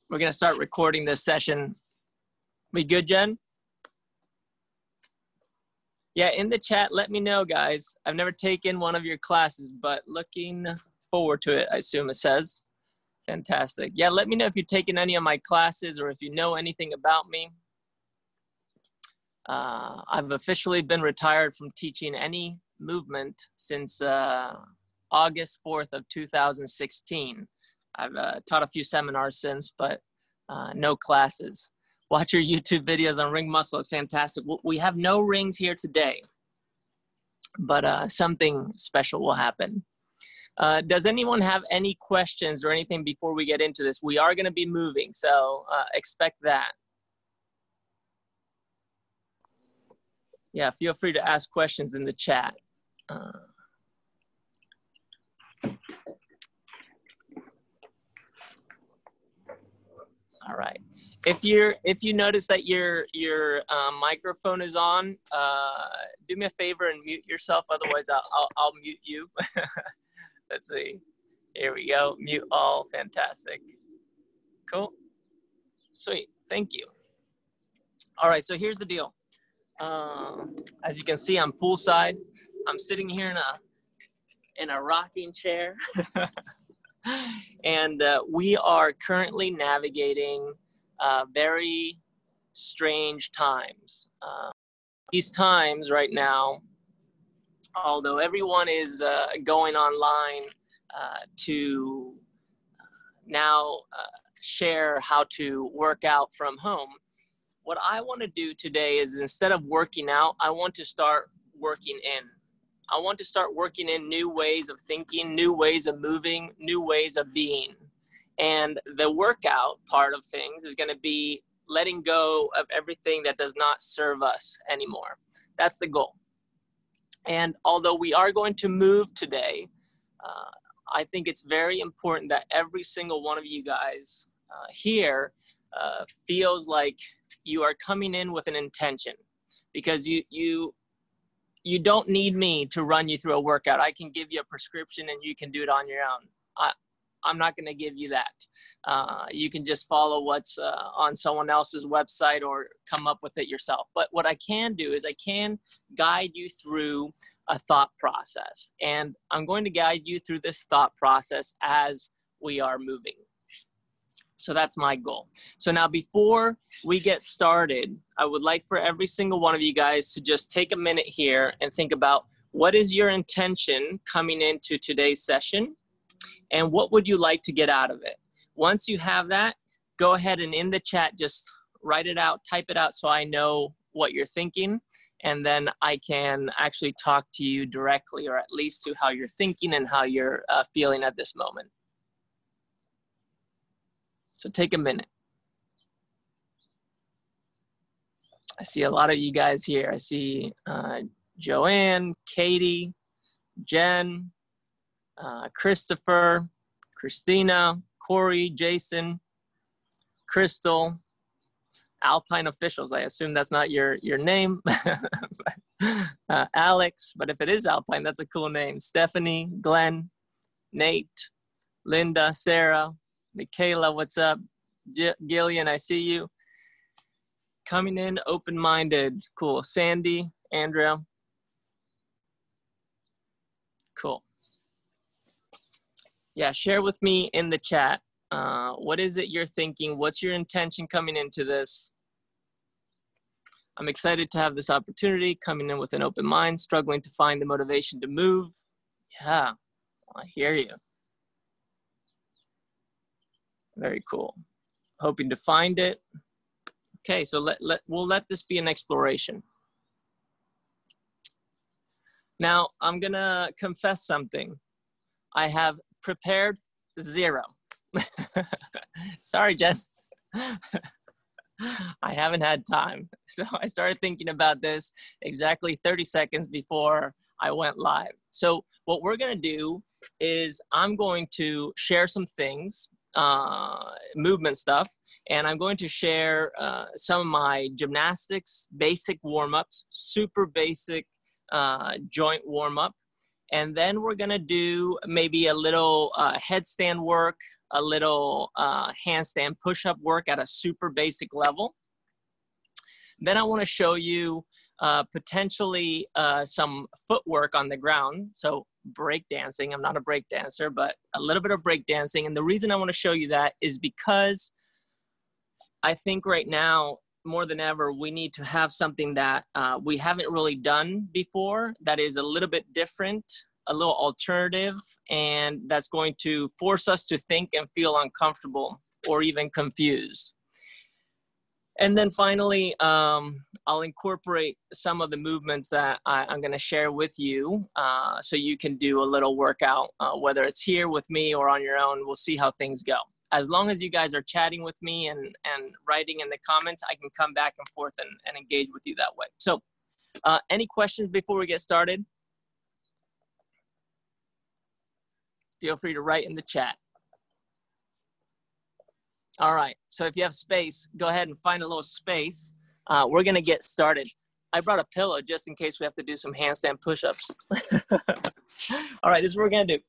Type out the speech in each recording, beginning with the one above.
We're going to start recording this session. We good, Jen? Yeah, in the chat, let me know, guys. I've never taken one of your classes, but looking forward to it, I assume it says. Fantastic. Yeah, let me know if you've taken any of my classes or if you know anything about me. I've officially been retired from teaching any movement since August 4th of 2016. I've taught a few seminars since, but no classes. Watch your YouTube videos on ring muscle. It's fantastic. We have no rings here today, but something special will happen. Does anyone have any questions or anything before we get into this? We are going to be moving, so expect that. Yeah, feel free to ask questions in the chat. All right. If you notice that your microphone is on, do me a favor and mute yourself. Otherwise, I'll mute you. Let's see. Here we go. Mute all. Fantastic. Cool. Sweet. Thank you. All right. So here's the deal. As you can see, I'm poolside. I'm sitting here in a rocking chair. And we are currently navigating very strange times. These times right now, although everyone is going online to now share how to work out from home, what I want to do today is, instead of working out, I want to start working in. I want to start working in new ways of thinking, new ways of moving, new ways of being. And the workout part of things is going to be letting go of everything that does not serve us anymore. That's the goal. And although we are going to move today, I think it's very important that every single one of you guys here feels like you are coming in with an intention, because you don't need me to run you through a workout. I can give you a prescription and you can do it on your own. I'm not going to give you that. You can just follow what's on someone else's website or come up with it yourself. But what I can do is I can guide you through a thought process. And I'm going to guide you through this thought process as we are moving. So that's my goal. So now, before we get started, I would like for every single one of you guys to just take a minute here and think about, what is your intention coming into today's session? And what would you like to get out of it? Once you have that, go ahead and in the chat, just write it out, type it out, so I know what you're thinking. And then I can actually talk to you directly, or at least to how you're thinking and how you're feeling at this moment. So take a minute. I see a lot of you guys here. I see Joanne, Katie, Jen, Christopher, Christina, Corey, Jason, Crystal, Alpine Officials. I assume that's not your name. Alex, but if it is Alpine, that's a cool name. Stephanie, Glenn, Nate, Linda, Sarah, Michaela, what's up? Gillian, I see you. Coming in open-minded. Cool. Sandy, Andrea. Cool. Yeah, share with me in the chat. What is it you're thinking? What's your intention coming into this? I'm excited to have this opportunity, coming in with an open mind, struggling to find the motivation to move. Yeah, I hear you. Very cool. Hoping to find it. Okay, so we'll let this be an exploration. Now, I'm gonna confess something. I have prepared 0. Sorry, Jen. I haven't had time. So I started thinking about this exactly 30 seconds before I went live. So what we're gonna do is I'm going to share some things, movement stuff, and I'm going to share some of my gymnastics, basic warm-ups, super basic joint warm-up. And then we're gonna do maybe a little headstand work, a little handstand push-up work at a super basic level. Then I want to show you potentially some footwork on the ground. So break dancing. I'm not a break dancer, but a little bit of break dancing. And the reason I want to show you that is because I think right now, more than ever, we need to have something that we haven't really done before that is a little bit different, a little alternative, and that's going to force us to think and feel uncomfortable or even confused. And then finally, I'll incorporate some of the movements that I'm going to share with you so you can do a little workout, whether it's here with me or on your own. We'll see how things go. As long as you guys are chatting with me and writing in the comments, I can come back and forth and engage with you that way. So any questions before we get started? Feel free to write in the chat. All right, so if you have space, go ahead and find a little space. We're gonna get started. I brought a pillow just in case we have to do some handstand push-ups. All right, this is what we're gonna do.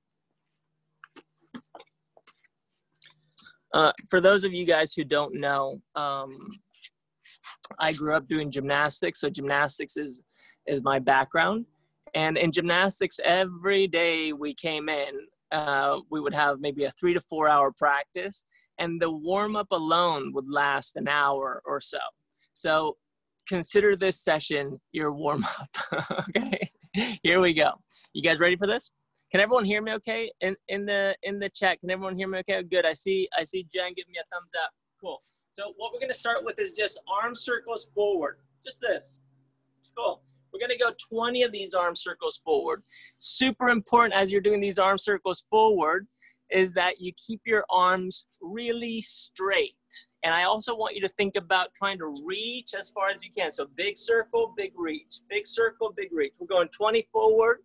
For those of you guys who don't know, I grew up doing gymnastics, so gymnastics is my background. And in gymnastics, every day we came in, we would have maybe a 3 to 4 hour practice. And the warm-up alone would last an hour or so. So consider this session your warm-up, okay? Here we go. You guys ready for this? Can everyone hear me okay? In the chat, can everyone hear me okay? Good, I see Jen giving me a thumbs up. Cool. So what we're gonna start with is just arm circles forward. Just this. Cool. We're gonna go 20 of these arm circles forward. Super important as you're doing these arm circles forward is that you keep your arms really straight. And I also want you to think about trying to reach as far as you can. So big circle, big reach, big circle, big reach. We're going 20 forward.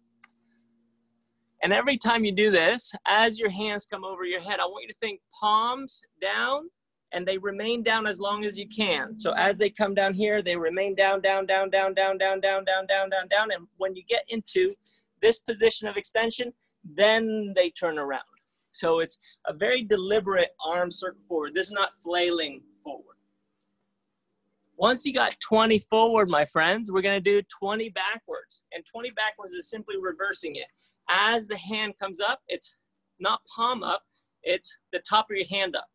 And every time you do this, as your hands come over your head, I want you to think palms down, and they remain down as long as you can. So as they come down here, they remain down, down, down, down, down, down, down, down, down, down, down. And when you get into this position of extension, then they turn around. So it's a very deliberate arm circle forward. This is not flailing forward. Once you got 20 forward, my friends, we're gonna do 20 backwards. And 20 backwards is simply reversing it. As the hand comes up, it's not palm up, it's the top of your hand up.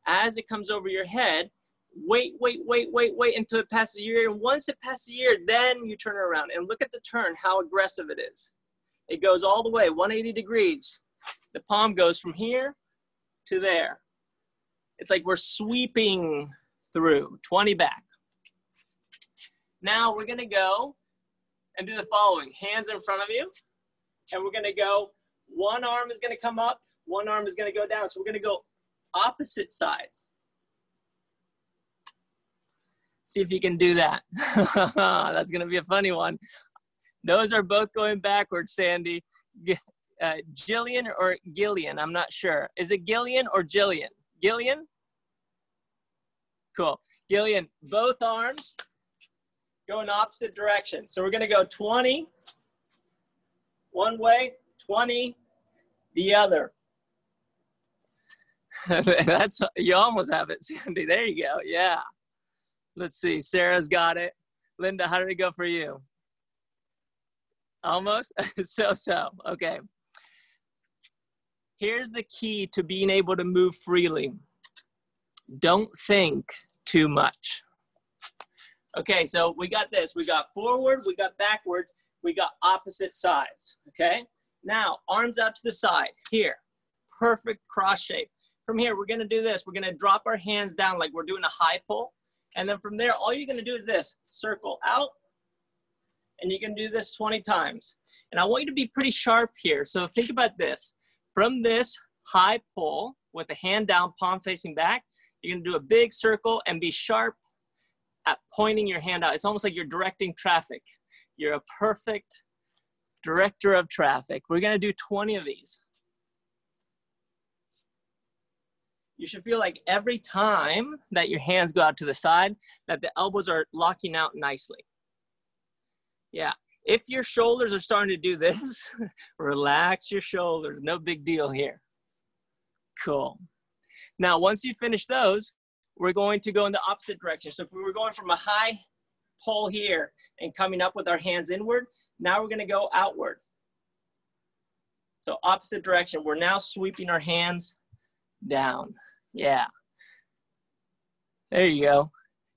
As it comes over your head, wait until it passes your ear. And once it passes your ear, then you turn it around. And look at the turn, how aggressive it is. It goes all the way, 180 degrees. The palm goes from here to there. It's like we're sweeping through, 20 back. Now we're gonna go and do the following. Hands in front of you. And we're gonna go, one arm is gonna come up, one arm is gonna go down. So we're gonna go opposite sides. See if you can do that. That's gonna be a funny one. Those are both going backwards, Sandy. Jillian or Gillian, I'm not sure. Is it Gillian or Jillian? Gillian? Cool. Gillian, both arms go in opposite directions. So we're gonna go 20 one way, 20 the other. That's, you almost have it, Sandy. There you go, yeah. Let's see, Sarah's got it. Linda, how did it go for you? Almost? So, okay. Here's the key to being able to move freely. Don't think too much. Okay, so we got this. We got forward, we got backwards, we got opposite sides, okay? Now, arms out to the side, here. Perfect cross shape. From here, we're gonna do this. We're gonna drop our hands down like we're doing a high pull. And then from there, all you're gonna do is this. Circle out, and you can do this 20 times. And I want you to be pretty sharp here. So think about this. From this high pull with the hand down, palm facing back, you're gonna do a big circle and be sharp at pointing your hand out. It's almost like you're directing traffic. You're a perfect director of traffic. We're gonna do 20 of these. You should feel like every time that your hands go out to the side, that the elbows are locking out nicely. Yeah. If your shoulders are starting to do this, relax your shoulders. No big deal here. Cool. Now, once you finish those, we're going to go in the opposite direction. So if we were going from a high pull here and coming up with our hands inward, now we're gonna go outward. So opposite direction, we're now sweeping our hands down. Yeah. There you go.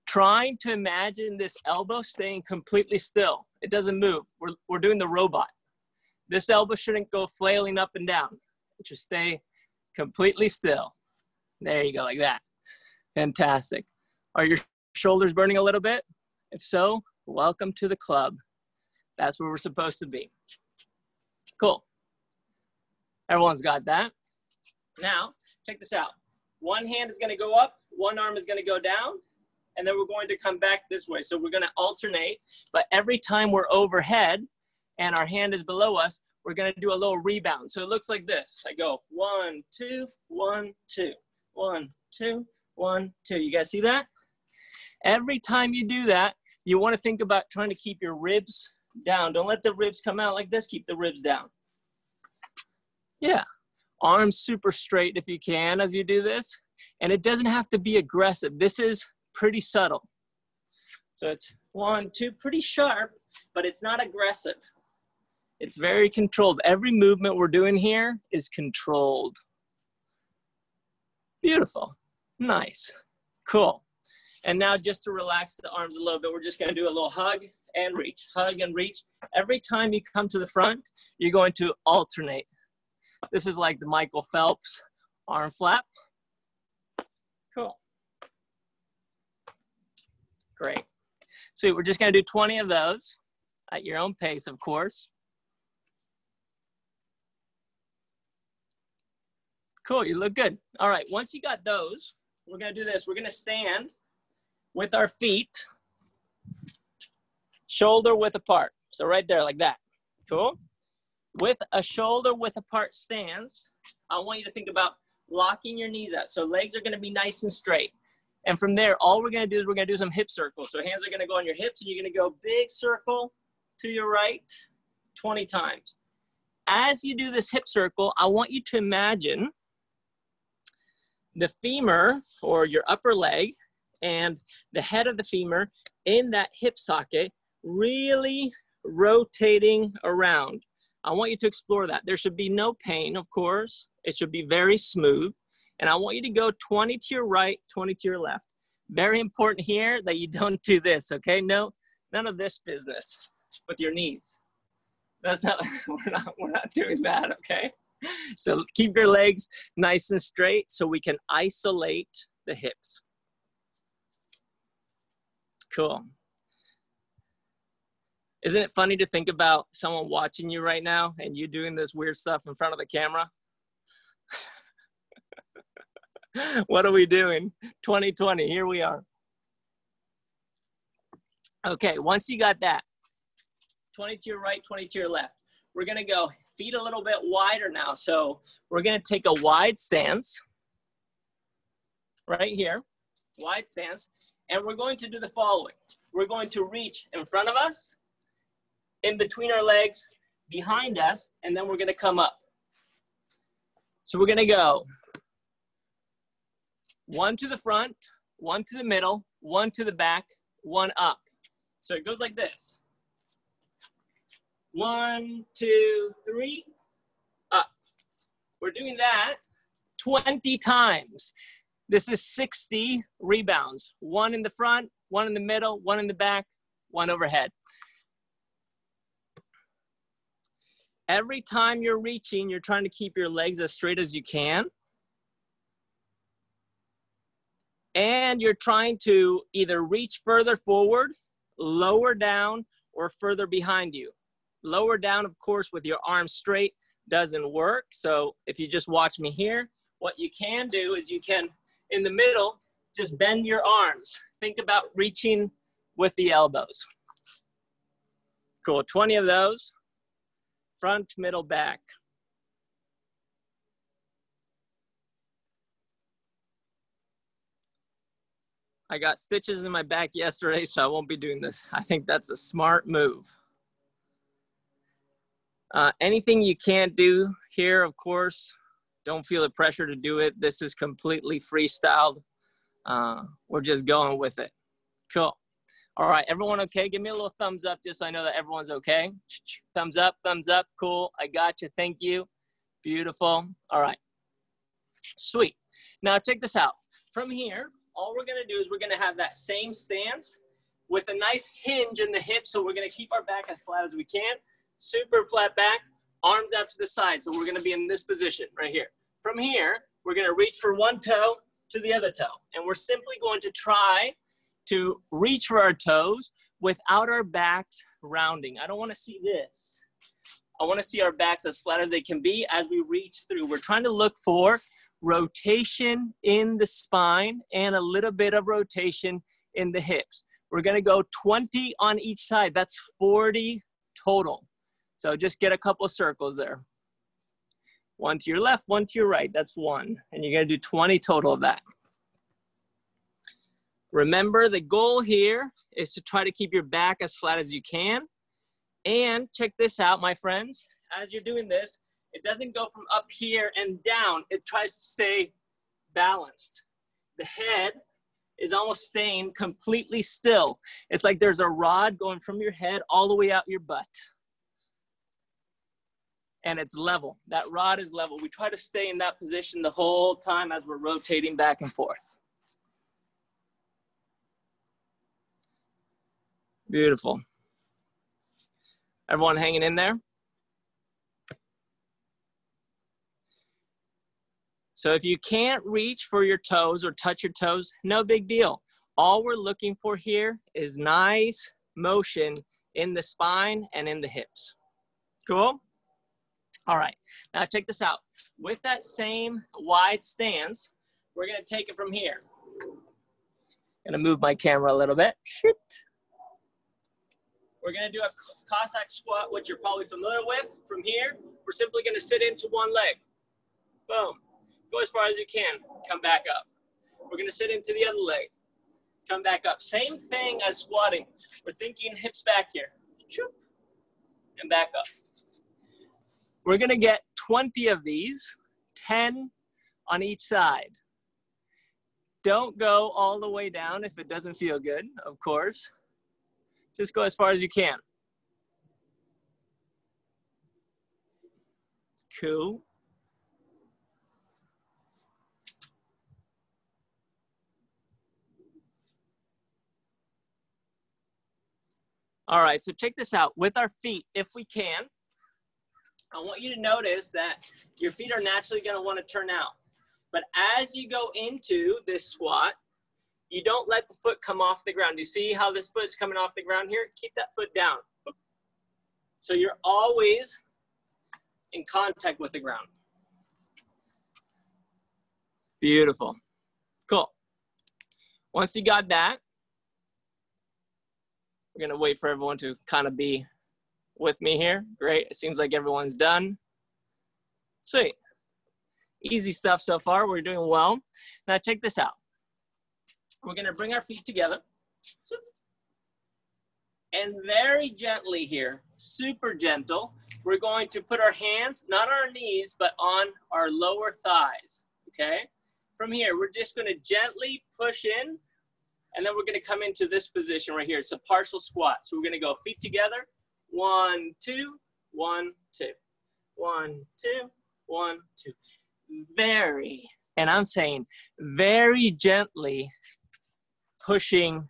Trying to imagine this elbow staying completely still. It doesn't move. We're doing the robot. This elbow shouldn't go flailing up and down. It should stay completely still. There you go, like that. Fantastic. Are your shoulders burning a little bit? If so, welcome to the club. That's where we're supposed to be. Cool. Everyone's got that. Now, check this out. One hand is gonna go up, one arm is gonna go down, and then we're going to come back this way. So we're gonna alternate, but every time we're overhead and our hand is below us, we're gonna do a little rebound. So it looks like this. I go 1, 2, 1, 2, 1, 2, 1, 2. You guys see that? Every time you do that, you wanna think about trying to keep your ribs down. Don't let the ribs come out like this. Keep the ribs down. Yeah. Arms super straight if you can as you do this. And it doesn't have to be aggressive. This is pretty subtle. So it's 1, 2, pretty sharp, but it's not aggressive. It's very controlled. Every movement we're doing here is controlled. Beautiful. Nice. Cool. And now just to relax the arms a little bit, we're just gonna do a little hug and reach, hug and reach. Every time you come to the front, you're going to alternate. This is like the Michael Phelps arm flap. Cool. Great. So we're just gonna do 20 of those at your own pace, of course. Cool, you look good. All right, once you got those, we're gonna do this. We're gonna stand with our feet shoulder width apart. So right there, like that. Cool? With a shoulder width apart stance, I want you to think about locking your knees out. So legs are gonna be nice and straight. And from there, all we're gonna do is we're gonna do some hip circles. So hands are gonna go on your hips and you're gonna go big circle to your right 20 times. As you do this hip circle, I want you to imagine the femur or your upper leg and the head of the femur in that hip socket really rotating around. I want you to explore that. There should be no pain, of course. It should be very smooth. And I want you to go 20 to your right, 20 to your left. Very important here that you don't do this, okay? No, none of this business with your knees. That's not, we're not doing that, okay? So keep your legs nice and straight so we can isolate the hips. Cool. Isn't it funny to think about someone watching you right now and you doing this weird stuff in front of the camera? What are we doing? 2020, here we are. Okay, once you got that, 20 to your right, 20 to your left. We're gonna go feet a little bit wider now. So we're gonna take a wide stance, right here, wide stance, and we're going to do the following. We're going to reach in front of us, in between our legs, behind us, and then we're gonna come up. So we're gonna go 1 to the front, 1 to the middle, 1 to the back, 1 up. So it goes like this. 1, 2, 3, up. We're doing that 20 times. This is 60 rebounds. 1 in the front, 1 in the middle, 1 in the back, 1 overhead. Every time you're reaching, you're trying to keep your legs as straight as you can. And you're trying to either reach further forward, lower down, or further behind you. Lower down, of course, with your arms straight doesn't work. So if you just watch me here, what you can do is you can, in the middle, just bend your arms. Think about reaching with the elbows. Cool, 20 of those. Front, middle, back. I got stitches in my back yesterday, so I won't be doing this. I think that's a smart move. Anything you can't do here, of course, Don't feel the pressure to do it. This is completely freestyled. We're just going with it. Cool. All right, everyone okay? Give me a little thumbs up just so I know that everyone's okay. Thumbs up, cool. I got you, thank you. Beautiful. All right, sweet. Now check this out. From here, all we're gonna do is we're gonna have that same stance with a nice hinge in the hip, so we're gonna keep our back as flat as we can. Super flat back, arms out to the side, so we're gonna be in this position right here. From here, we're gonna reach for one toe to the other toe, and we're simply going to try to reach for our toes without our backs rounding. I don't wanna see this. I wanna see our backs as flat as they can be as we reach through. We're trying to look for rotation in the spine and a little bit of rotation in the hips. We're gonna go 20 on each side. That's 40 total. So just get a couple of circles there. One to your left, one to your right, that's one. And you're gonna do 20 total of that. Remember, the goal here is to try to keep your back as flat as you can. And check this out, my friends. As you're doing this, it doesn't go from up here and down. It tries to stay balanced. The head is almost staying completely still. It's like there's a rod going from your head all the way out your butt. And it's level. That rod is level. We try to stay in that position the whole time as we're rotating back and forth. Beautiful. Everyone hanging in there? So if you can't reach for your toes or touch your toes, no big deal. All we're looking for here is nice motion in the spine and in the hips. Cool? All right, now check this out. With that same wide stance, we're gonna take it from here. Gonna move my camera a little bit. Shit. We're gonna do a Cossack squat, which you're probably familiar with. From here, we're simply gonna sit into one leg. Boom. Go as far as you can, come back up. We're gonna sit into the other leg, come back up. Same thing as squatting. We're thinking hips back here, and back up. We're gonna get 20 of these, 10 on each side. Don't go all the way down if it doesn't feel good, of course. Just go as far as you can. Cool. All right, so check this out. With our feet, if we can, I want you to notice that your feet are naturally gonna wanna turn out. But as you go into this squat, you don't let the foot come off the ground. You see how this foot's coming off the ground here? Keep that foot down. So you're always in contact with the ground. Beautiful. Cool. Once you got that, we're gonna wait for everyone to kind of be with me here. Great, it seems like everyone's done. Sweet. Easy stuff so far, we're doing well. Now check this out. We're gonna bring our feet together. And very gently here, super gentle, we're going to put our hands, not on our knees, but on our lower thighs, okay? From here, we're just gonna gently push in, and then we're gonna come into this position right here. It's a partial squat. So we're gonna go feet together. 1, 2, 1, 2. 1, 2, 1, 2. Very, and I'm saying very gently pushing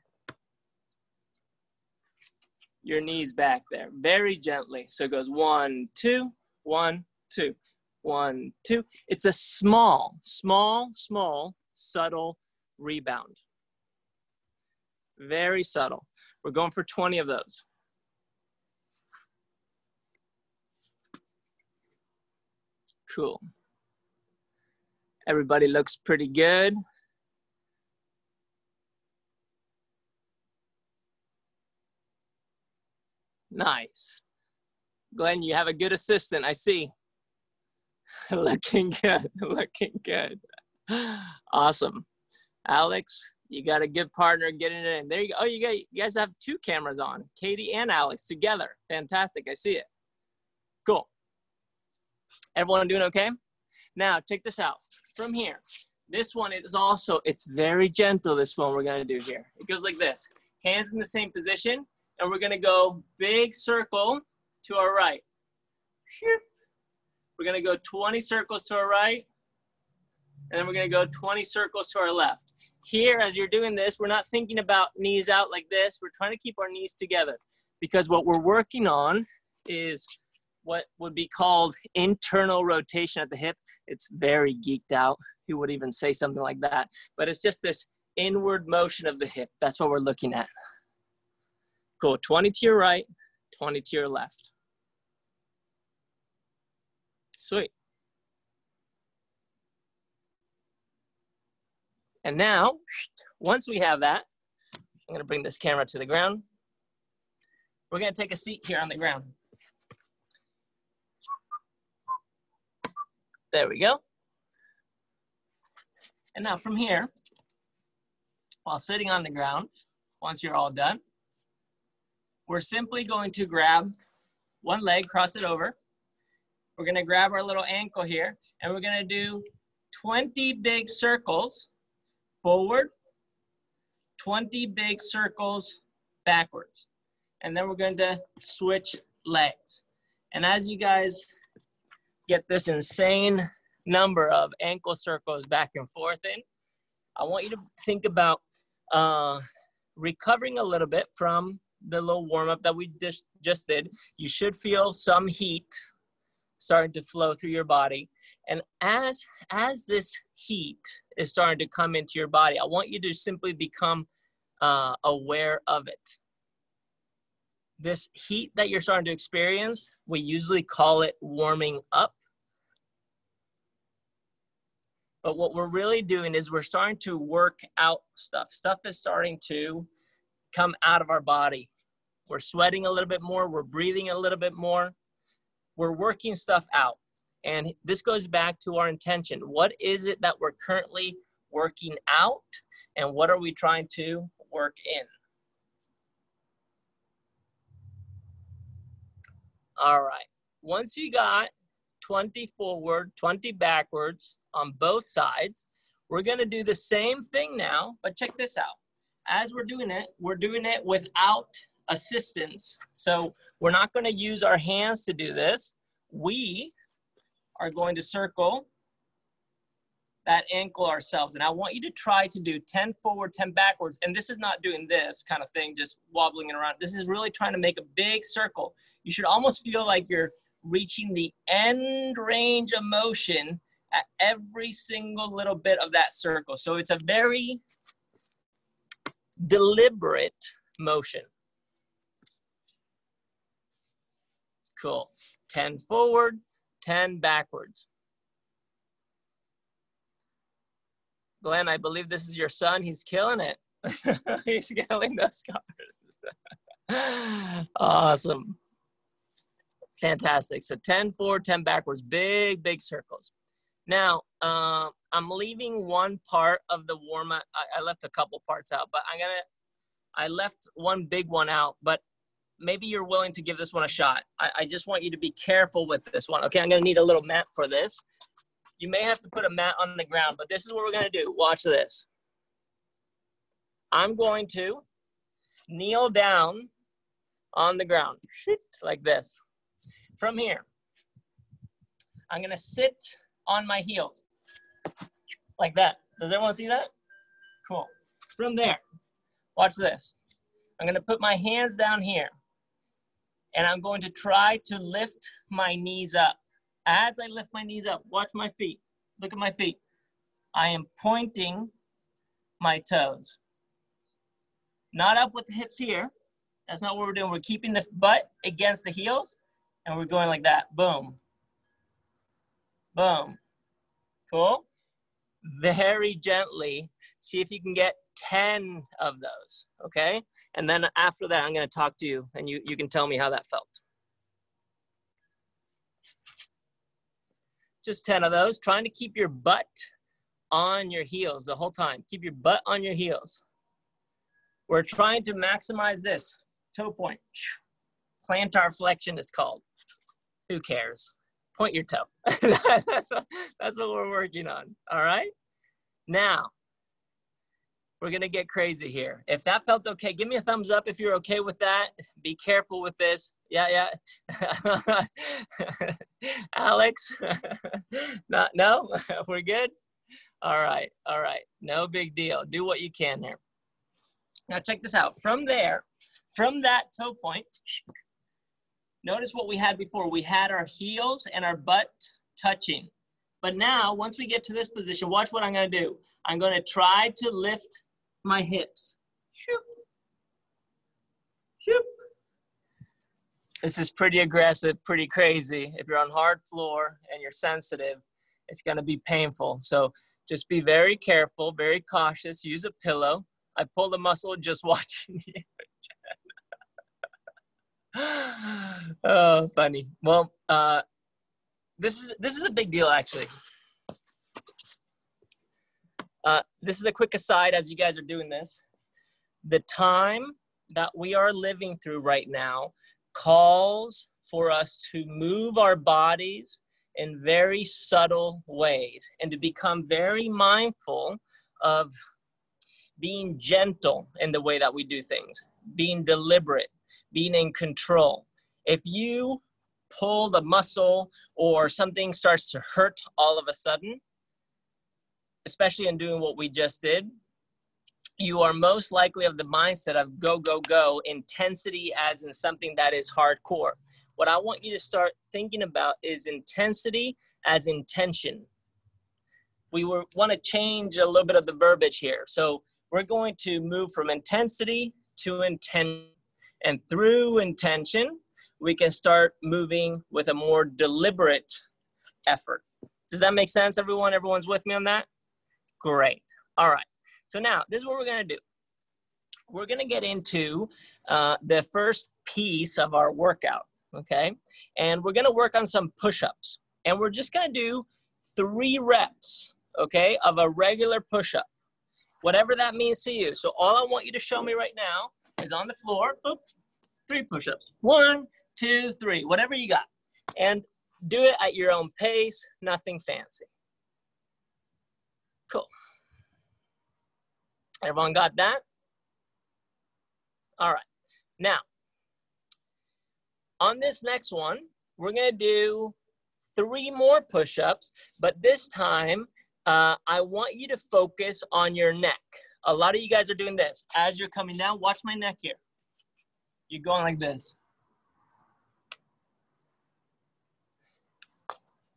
your knees back there. Very gently. So it goes 1, 2, 1, 2. 1, 2. It's a small, subtle rebound. Very subtle. We're going for 20 of those. Cool. Everybody looks pretty good. Nice. Glenn, you have a good assistant, I see. Looking good, looking good. Awesome. Alex, you got a good partner getting it in. There you go. Oh, you guys have 2 cameras on. Katie and Alex together. Fantastic, I see it. Cool. Everyone doing okay? Now, check this out. From here, this one is also, it's very gentle, this one we're gonna do here. It goes like this. Hands in the same position, and we're gonna go big circle to our right. We're gonna go 20 circles to our right, and then we're gonna go 20 circles to our left. Here, as you're doing this, we're not thinking about knees out like this. We're trying to keep our knees together, because what we're working on is what would be called internal rotation at the hip. It's very geeked out. Who would even say something like that? But it's just this inward motion of the hip. That's what we're looking at. Go 20 to your right, 20 to your left. Sweet. And now, once we have that, I'm gonna bring this camera to the ground. We're gonna take a seat here on the ground. There we go. And now from here, while sitting on the ground, once you're all done, we're simply going to grab one leg, cross it over. We're gonna grab our little ankle here, and we're gonna do 20 big circles forward, 20 big circles backwards. And then we're going to switch legs. And as you guys get this insane number of ankle circles back and forth in, I want you to think about recovering a little bit from the little warm-up that we just did. You should feel some heat starting to flow through your body. And as this heat is starting to come into your body, I want you to simply become aware of it. This heat that you're starting to experience, we usually call it warming up. But what we're really doing is we're starting to work out stuff. Stuff is starting to come out of our body. We're sweating a little bit more. We're breathing a little bit more. We're working stuff out. And this goes back to our intention. What is it that we're currently working out? And what are we trying to work in? All right. Once you got 20 forward, 20 backwards on both sides, we're going to do the same thing now, but check this out. As we're doing it without assistance. So we're not going to use our hands to do this. We are going to circle that ankle ourselves. And I want you to try to do 10 forward, 10 backwards. And this is not doing this kind of thing, just wobbling it around. This is really trying to make a big circle. You should almost feel like you're reaching the end range of motion at every single little bit of that circle. So it's a very deliberate motion. Cool. 10 forward, 10 backwards. Glenn, I believe this is your son. He's killing it. He's killing those cars. Awesome. Fantastic. So 10 forward, 10 backwards. Big, big circles. Now, I'm leaving one part of the warm-up. I left a couple parts out, but I left one big one out, but maybe you're willing to give this one a shot. I just want you to be careful with this one. Okay, I'm going to need a little mat for this. You may have to put a mat on the ground, but this is what we're going to do. Watch this. I'm going to kneel down on the ground like this. From here, I'm going to sit on my heels like that. Does everyone see that? Cool. From there, watch this. I'm going to put my hands down here, and I'm going to try to lift my knees up. As I lift my knees up, watch my feet. Look at my feet. I am pointing my toes. Not up with the hips here. That's not what we're doing. We're keeping the butt against the heels, and we're going like that. Boom. Boom. Cool? Very gently, see if you can get 10 of those, okay? And then after that, I'm going to talk to you, and you can tell me how that felt. Just 10 of those, trying to keep your butt on your heels the whole time. Keep your butt on your heels. We're trying to maximize this toe point. Plantar flexion is called. Who cares? Point your toe. that's what we're working on. All right. Now, we're going to get crazy here. If that felt okay, give me a thumbs up if you're okay with that. Be careful with this. Yeah. Alex? No? We're good? All right. No big deal. Do what you can there. Now check this out. From there, from that toe point, notice what we had before. We had our heels and our butt touching. But now, once we get to this position, watch what I'm going to do. I'm going to try to lift my hips. Shoop. Shoop. This is pretty aggressive, pretty crazy. If you're on hard floor and you're sensitive, it's going to be painful. So just be very careful, very cautious. Use a pillow. I pulled a muscle just watching you. Oh, funny. Well, this is a big deal, actually. This is a quick aside as you guys are doing this. The time that we are living through right now calls for us to move our bodies in very subtle ways and to become very mindful of being gentle in the way that we do things, being deliberate, being in control. If you pull the muscle or something starts to hurt all of a sudden, especially in doing what we just did, you are most likely of the mindset of go, go, go, intensity as in something that is hardcore. What I want you to start thinking about is intensity as intention. We want to change a little bit of the verbiage here. So we're going to move from intensity to intention. And through intention, we can start moving with a more deliberate effort. Does that make sense, everyone? Everyone's with me on that? Great. All right. So now, this is what we're going to do. We're going to get into the first piece of our workout, okay? And we're going to work on some push-ups. And we're just going to do 3 reps, okay, of a regular push-up, whatever that means to you. So all I want you to show me right now is on the floor, oops, 3 push-ups. 1, 2, 3, whatever you got. And do it at your own pace, nothing fancy. Cool. Everyone got that? All right. Now, on this next one, we're going to do 3 more push-ups, but this time, I want you to focus on your neck. A lot of you guys are doing this. As you're coming down, watch my neck here. You're going like this.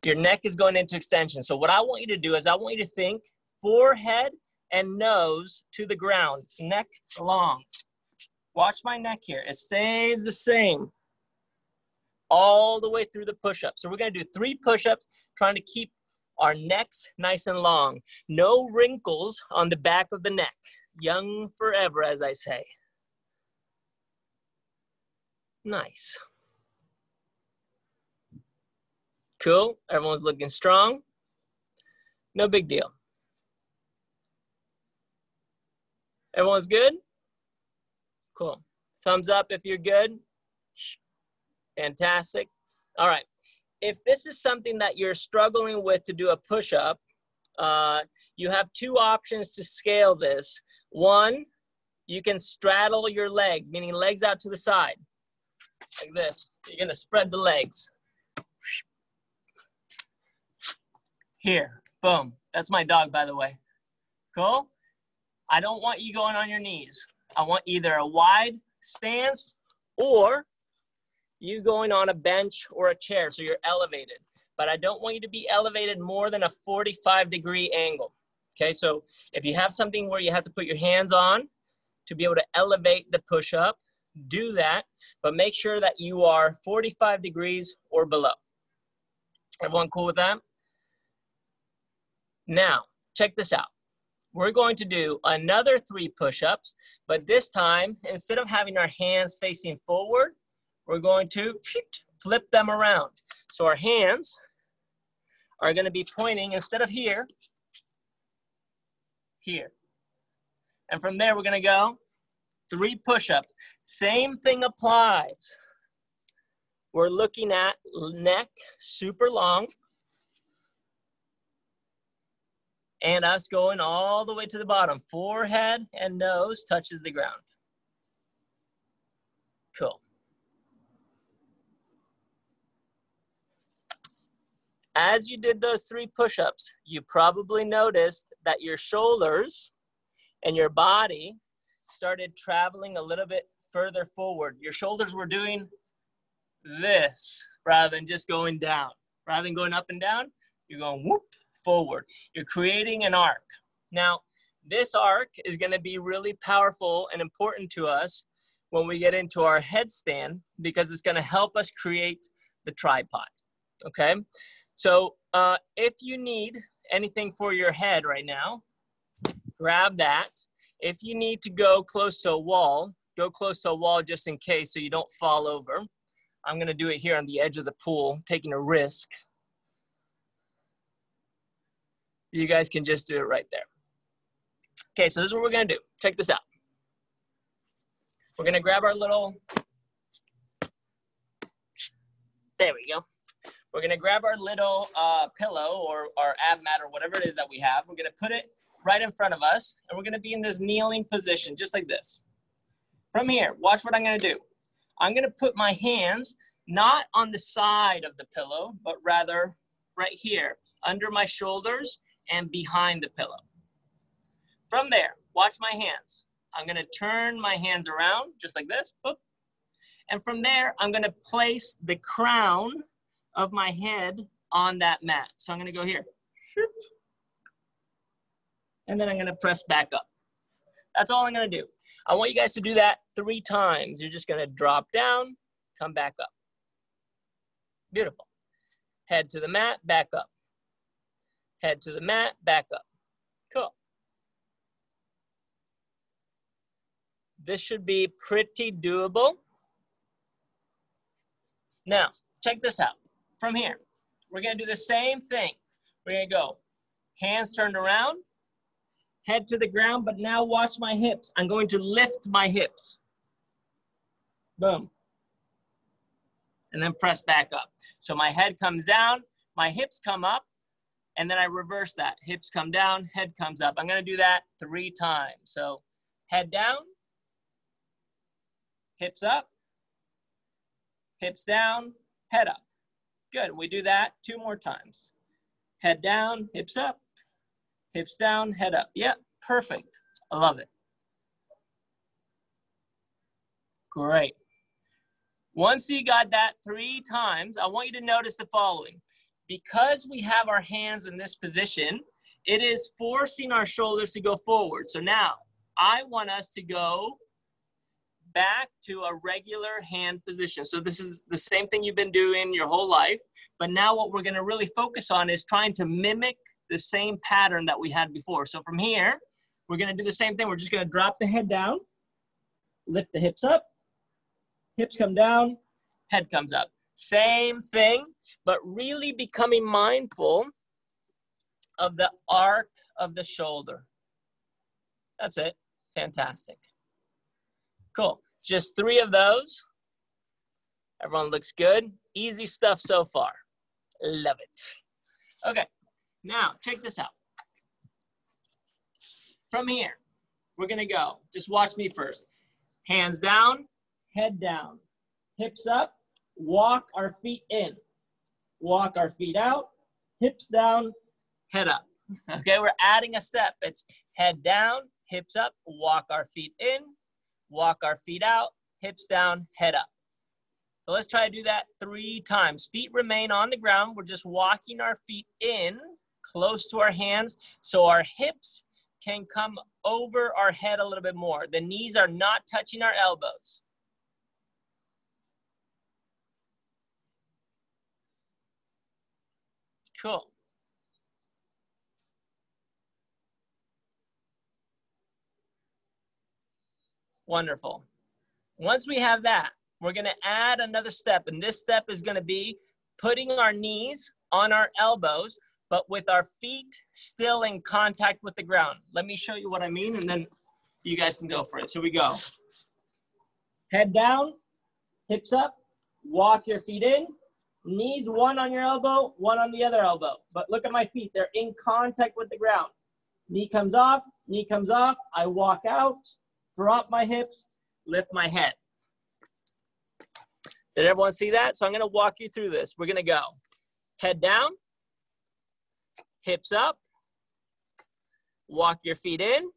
Your neck is going into extension. So what I want you to do is I want you to think forehead and nose to the ground, neck long. Watch my neck here. It stays the same all the way through the push-up. So we're going to do 3 push-ups, trying to keep our necks nice and long. No wrinkles on the back of the neck. Young forever, as I say. Nice. Cool. Everyone's looking strong. No big deal. Everyone's good? Cool. Thumbs up if you're good. Fantastic. All right. If this is something that you're struggling with to do a push-up, you have 2 options to scale this. 1, you can straddle your legs, meaning legs out to the side, like this. You're going to spread the legs. Here, boom. That's my dog, by the way. Cool? I don't want you going on your knees. I want either a wide stance or you going on a bench or a chair, so you're elevated. But I don't want you to be elevated more than a 45-degree angle. Okay, so if you have something where you have to put your hands on to be able to elevate the push-up, do that, but make sure that you are 45 degrees or below. Everyone cool with that? Now, check this out. We're going to do another 3 push-ups, but this time, instead of having our hands facing forward, we're going to flip them around. So our hands are going to be pointing, instead of here, here. And from there, we're going to go 3 push-ups. Same thing applies. We're looking at neck super long and us going all the way to the bottom. Forehead and nose touches the ground. Cool. As you did those 3 push-ups, you probably noticed that your shoulders and your body started traveling a little bit further forward. Your shoulders were doing this rather than just going down. Rather than going up and down, you're going whoop forward. You're creating an arc. Now, this arc is going to be really powerful and important to us when we get into our headstand because it's going to help us create the tripod, okay? So if you need anything for your head right now, grab that. If you need to go close to a wall, go close to a wall just in case so you don't fall over. I'm going to do it here on the edge of the pool, taking a risk. You guys can just do it right there. Okay, so this is what we're going to do. Check this out. We're going to grab our little, there we go. We're going to grab our little pillow or our ab mat or whatever it is that we have. We're going to put it right in front of us, and we're going to be in this kneeling position, just like this. From here, watch what I'm going to do. I'm going to put my hands not on the side of the pillow, but rather right here, under my shoulders and behind the pillow. From there, watch my hands. I'm going to turn my hands around, just like this. Boop. And from there, I'm going to place the crown of my head on that mat. So I'm going to go here. And then I'm going to press back up. That's all I'm going to do. I want you guys to do that 3 times. You're just going to drop down, come back up. Beautiful. Head to the mat, back up. Head to the mat, back up. Cool. This should be pretty doable. Now, check this out. From here, we're going to do the same thing. We're going to go hands turned around, head to the ground, but now watch my hips. I'm going to lift my hips. Boom. And then press back up. So my head comes down, my hips come up, and then I reverse that. Hips come down, head comes up. I'm going to do that 3 times. So head down, hips up, hips down, head up. Good. We do that 2 more times. Head down, hips up, hips down, head up. Yep, perfect. I love it. Great. Once you got that 3 times, I want you to notice the following. Because we have our hands in this position, it is forcing our shoulders to go forward. So now I want us to go back to a regular hand position. So this is the same thing you've been doing your whole life, but now what we're going to really focus on is trying to mimic the same pattern that we had before. So from here, we're going to do the same thing. We're just going to drop the head down, lift the hips up, hips come down, head comes up. Same thing, but really becoming mindful of the arc of the shoulder. That's it. Fantastic. Cool. Just 3 of those. Everyone looks good. Easy stuff so far. Love it. Okay. Now, check this out. From here, we're going to go. Just watch me first. Hands down, head down. Hips up, walk our feet in. Walk our feet out, hips down, head up. Okay, we're adding a step. It's head down, hips up, walk our feet in, walk our feet out, hips down, head up. So let's try to do that 3 times. Feet remain on the ground. We're just walking our feet in close to our hands so our hips can come over our head a little bit more. The knees are not touching our elbows. Cool. Wonderful. Once we have that, we're going to add another step, and this step is going to be putting our knees on our elbows, but with our feet still in contact with the ground. Let me show you what I mean, and then you guys can go for it. So we go. Head down, hips up, walk your feet in. Knees one on your elbow, one on the other elbow. But look at my feet. They're in contact with the ground. Knee comes off, knee comes off. I walk out, drop my hips, lift my head. Did everyone see that? So I'm going to walk you through this. We're going to go head down, hips up, walk your feet in.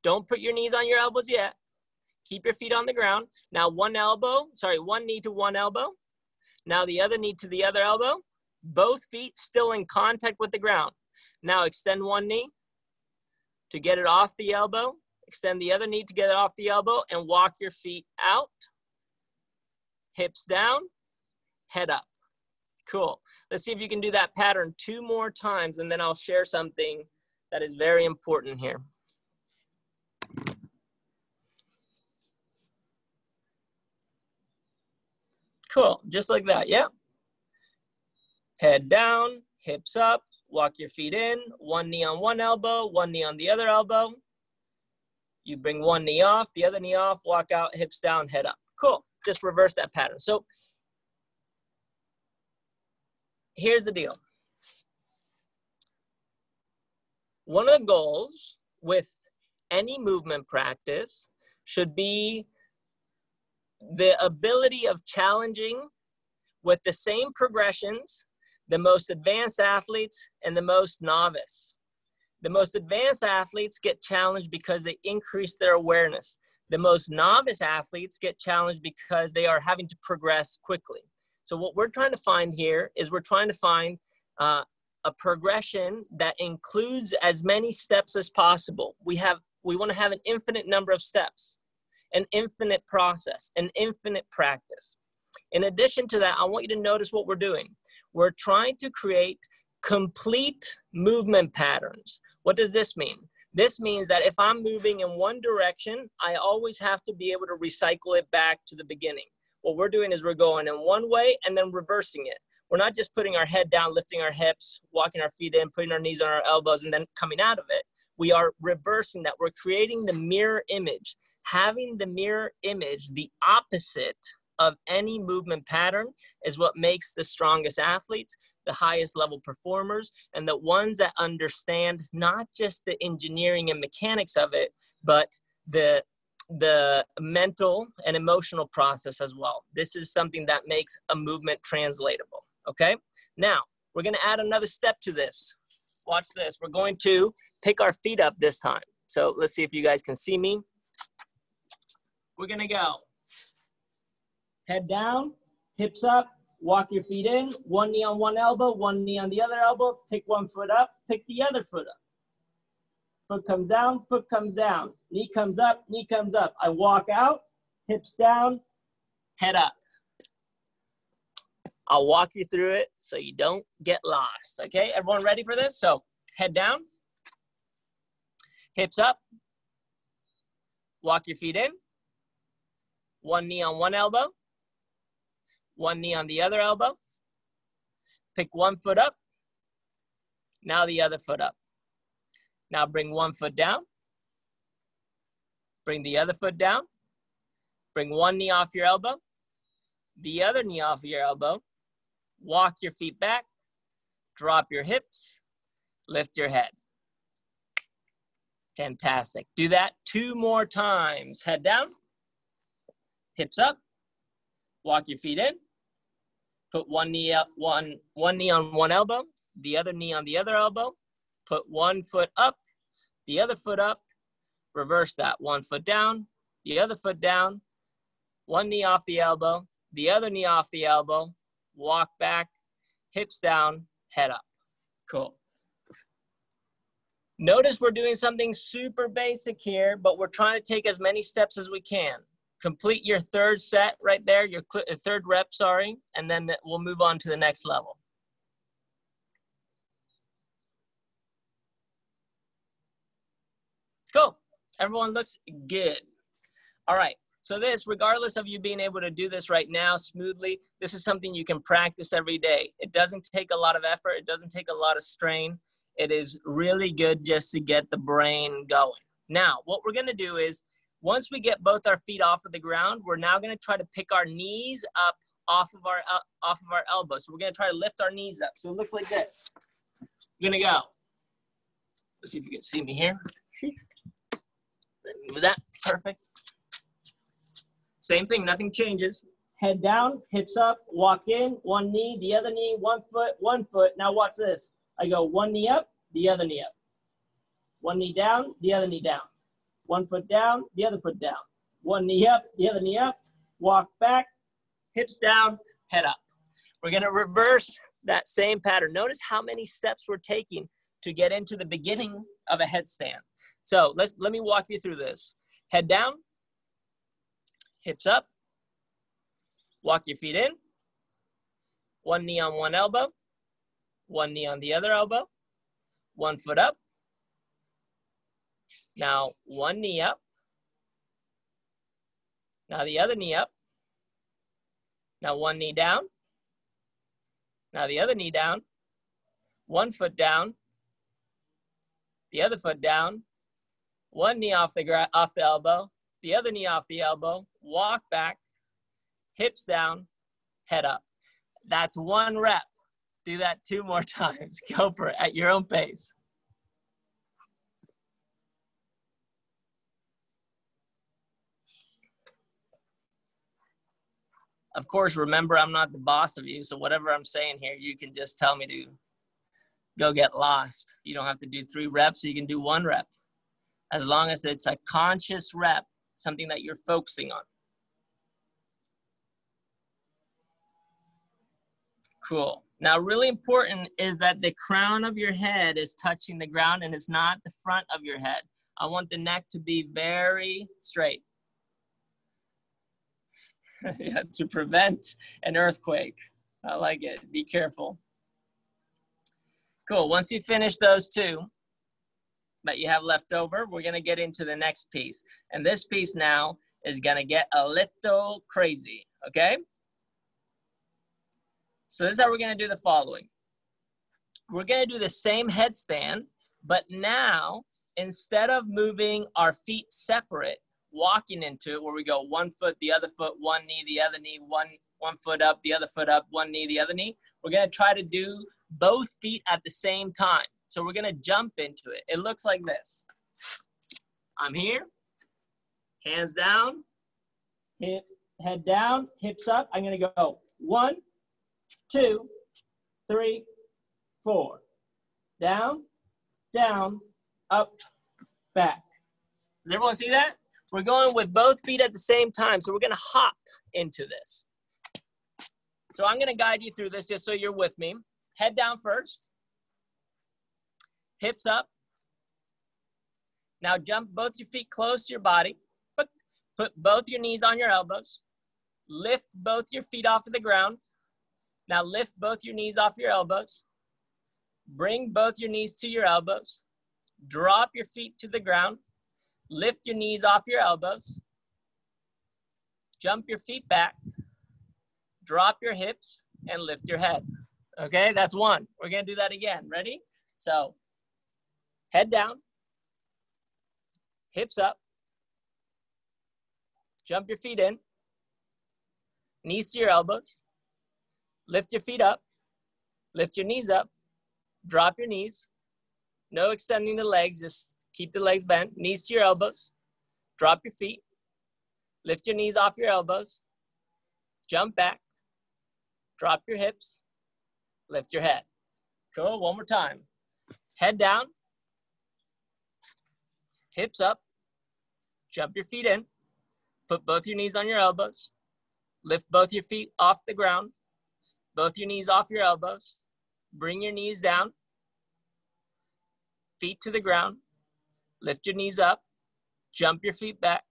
Don't put your knees on your elbows yet. Keep your feet on the ground. Now one knee to one elbow. Now the other knee to the other elbow. Both feet still in contact with the ground. Now extend one knee to get it off the elbow. Extend the other knee to get it off the elbow and walk your feet out. Hips down, head up. Cool. Let's see if you can do that pattern 2 more times, and then I'll share something that is very important here. Cool, just like that, yeah. Head down, hips up, walk your feet in, one knee on one elbow, one knee on the other elbow. You bring one knee off, the other knee off, walk out, hips down, head up. Cool, just reverse that pattern. So here's the deal. One of the goals with any movement practice should be the ability of challenging with the same progressions the most advanced athletes and the most novice. The most advanced athletes get challenged because they increase their awareness. The most novice athletes get challenged because they are having to progress quickly. So what we're trying to find here is we're trying to find a progression that includes as many steps as possible. We want to have an infinite number of steps, an infinite process, an infinite practice. In addition to that, I want you to notice what we're doing. We're trying to create complete movement patterns. What does this mean? This means that if I'm moving in one direction, I always have to be able to recycle it back to the beginning. What we're doing is we're going in one way and then reversing it. We're not just putting our head down, lifting our hips, walking our feet in, putting our knees on our elbows, and then coming out of it. We are reversing that. We're creating the mirror image. Having the mirror image, the opposite of any movement pattern, is what makes the strongest athletes, the highest level performers, and the ones that understand not just the engineering and mechanics of it, but the mental and emotional process as well. This is something that makes a movement translatable, okay? Now, we're gonna add another step to this. Watch this. We're going to pick our feet up this time. So let's see if you guys can see me. We're gonna go head down, hips up, walk your feet in, one knee on one elbow, one knee on the other elbow, pick one foot up, pick the other foot up. Foot comes down, knee comes up, knee comes up. I walk out, hips down, head up. I'll walk you through it so you don't get lost, okay? Everyone ready for this? So head down, hips up, walk your feet in, one knee on one elbow, one knee on the other elbow, pick one foot up, now the other foot up. Now bring one foot down, bring the other foot down, bring one knee off your elbow, the other knee off your elbow, walk your feet back, drop your hips, lift your head. Fantastic. Do that 2 more times. Head down, hips up, walk your feet in, put one knee up, one knee on one elbow, the other knee on the other elbow, put one foot up, the other foot up, reverse that. One foot down, the other foot down, one knee off the elbow, the other knee off the elbow, walk back, hips down, head up. Cool. Notice we're doing something super basic here, but we're trying to take as many steps as we can. Complete your 3rd set right there, your 3rd rep, sorry, and then we'll move on to the next level. Cool. Everyone looks good. All right. So this, regardless of you being able to do this right now smoothly, this is something you can practice every day. It doesn't take a lot of effort. It doesn't take a lot of strain. It is really good just to get the brain going. Now, what we're going to do is, once we get both our feet off of the ground, we're now going to try to pick our knees up off of our elbows. So we're gonna try to lift our knees up. So it looks like this. We're gonna go. Let's see if you can see me here. Move that, perfect. Same thing, nothing changes. Head down, hips up, walk in, one knee, the other knee, 1 foot, 1 foot. Now watch this. I go one knee up, the other knee up. One knee down, the other knee down. 1 foot down, the other foot down. One knee up, the other knee up. Walk back, hips down, head up. We're gonna reverse that same pattern. Notice how many steps we're taking to get into the beginning of a headstand. So let me walk you through this. Head down, hips up, walk your feet in, one knee on one elbow, one knee on the other elbow, 1 foot up. Now one knee up. Now the other knee up. Now one knee down. Now the other knee down. 1 foot down. The other foot down. One knee off the elbow. The other knee off the elbow. Walk back. Hips down. Head up. That's 1 rep. Do that 2 more times. Go for it at your own pace. Of course, remember, I'm not the boss of you, so whatever I'm saying here, you can just tell me to go get lost. You don't have to do 3 reps, you can do 1 rep. As long as it's a conscious rep, something that you're focusing on. Cool. Now, really important is that the crown of your head is touching the ground and it's not the front of your head. I want the neck to be very straight. Yeah, to prevent an earthquake. I like it. Be careful. Cool. Once you finish those 2 that you have left over, we're going to get into the next piece. And this piece now is going to get a little crazy. Okay? So this is how we're going to do the following. We're going to do the same headstand, but now instead of moving our feet separate, walking into it where we go 1 foot, the other foot, one knee, the other knee, one foot up, the other foot up, one knee, the other knee. We're going to try to do both feet at the same time. So we're going to jump into it. It looks like this. I'm here, hands down, head down, hips up. I'm going to go 1, 2, 3, 4. Down, down, up, back. Does everyone see that? We're going with both feet at the same time, so we're going to hop into this. So I'm going to guide you through this just so you're with me. Head down first. Hips up. Now jump both your feet close to your body. Put both your knees on your elbows. Lift both your feet off of the ground. Now lift both your knees off your elbows. Bring both your knees to your elbows. Drop your feet to the ground. Lift your knees off your elbows. Jump your feet back. Drop your hips and lift your head. Okay, that's 1. We're going to do that again. Ready? So, head down. Hips up. Jump your feet in. Knees to your elbows. Lift your feet up. Lift your knees up. Drop your knees. No extending the legs, just keep the legs bent. Knees to your elbows. Drop your feet. Lift your knees off your elbows. Jump back. Drop your hips. Lift your head. Cool. 1 more time. Head down. Hips up. Jump your feet in. Put both your knees on your elbows. Lift both your feet off the ground. Both your knees off your elbows. Bring your knees down. Feet to the ground. Lift your knees up. Jump your feet back.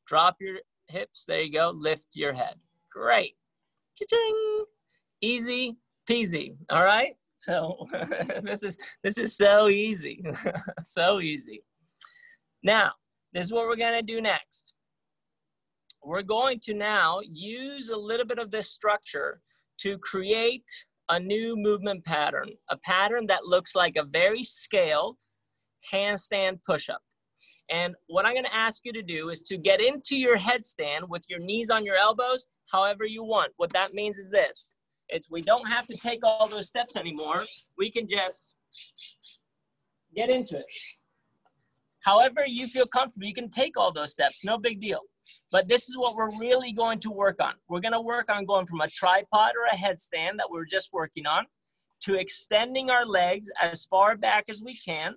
Drop your hips. There you go. Lift your head. Great. Cha-ching. Easy peasy. All right. So this is so easy. So easy. Now, this is what we're going to do next. We're going to now use a little bit of this structure to create a new movement pattern, a pattern that looks like a very scaled handstand push-up. And what I'm gonna ask you to do is to get into your headstand with your knees on your elbows, however you want. What that means is this. We don't have to take all those steps anymore. We can just get into it. However you feel comfortable, you can take all those steps, no big deal. But this is what we're really going to work on. We're gonna work on going from a tripod or a headstand that we're just working on to extending our legs as far back as we can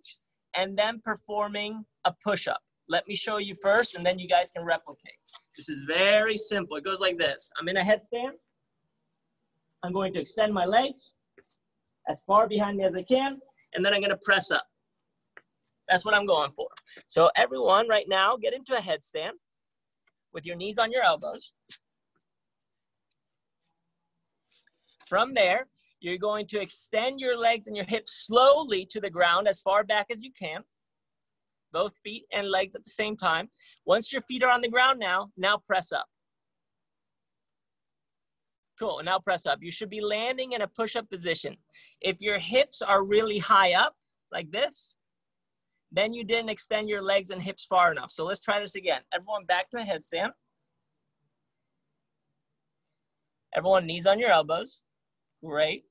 and then performing a push-up. Let me show you first and then you guys can replicate. This is very simple. It goes like this. I'm in a headstand. I'm going to extend my legs as far behind me as I can, and then I'm gonna press up. That's what I'm going for. So everyone right now, get into a headstand with your knees on your elbows. From there, you're going to extend your legs and your hips slowly to the ground as far back as you can. Both feet and legs at the same time. Once your feet are on the ground now press up. Cool, and now press up. You should be landing in a push-up position. If your hips are really high up, like this, then you didn't extend your legs and hips far enough. So let's try this again. Everyone back to a headstand. Everyone knees on your elbows. Great.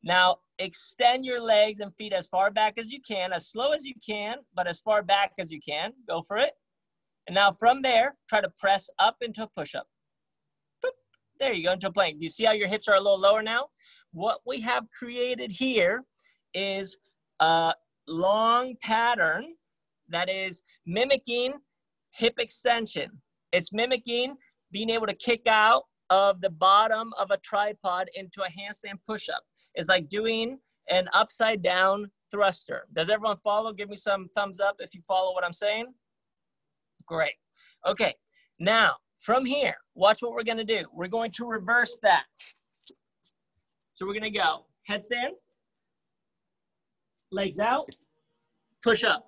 Now extend your legs and feet as far back as you can, as slow as you can, but as far back as you can. Go for it. And now from there, try to press up into a push-up. There you go, into a plank. Do you see how your hips are a little lower now? What we have created here is a long pattern that is mimicking hip extension. It's mimicking being able to kick out of the bottom of a tripod into a handstand push-up. It's like doing an upside down thruster. Does everyone follow? Give me some thumbs up if you follow what I'm saying. Great. Okay, now from here, watch what we're gonna do. We're going to reverse that. So we're gonna go headstand, legs out, push up.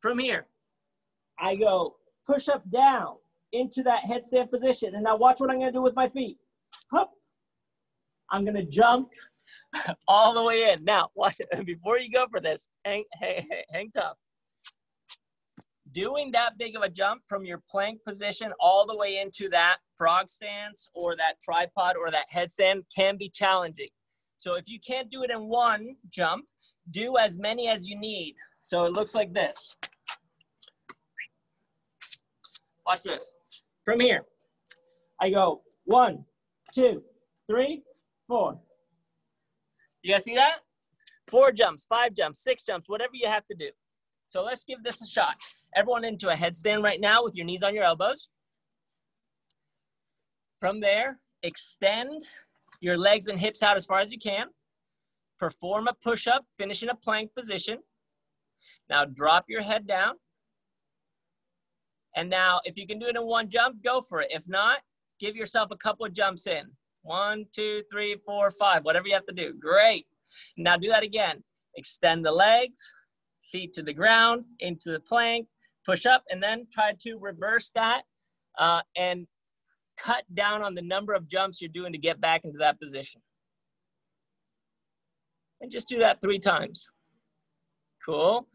From here, I go push up down into that headstand position. And now watch what I'm gonna do with my feet. Hup. I'm gonna jump all the way in. Now, watch it. Before you go for this, hang tough. Doing that big of a jump from your plank position all the way into that frog stance or that tripod or that headstand can be challenging. So if you can't do it in one jump, do as many as you need. So it looks like this. Watch this. From here, I go 1, 2, 3, 4. You guys see that? 4 jumps, 5 jumps, 6 jumps, whatever you have to do. So let's give this a shot. Everyone into a headstand right now with your knees on your elbows. From there, extend your legs and hips out as far as you can. Perform a push-up, finish in a plank position. Now drop your head down. And now if you can do it in one jump, go for it. If not, give yourself a couple of jumps in. 1, 2, 3, 4, 5, whatever you have to do. Great. Now do that again. Extend the legs, feet to the ground, into the plank, push up, and then try to reverse that and cut down on the number of jumps you're doing to get back into that position. And just do that 3 times. Cool.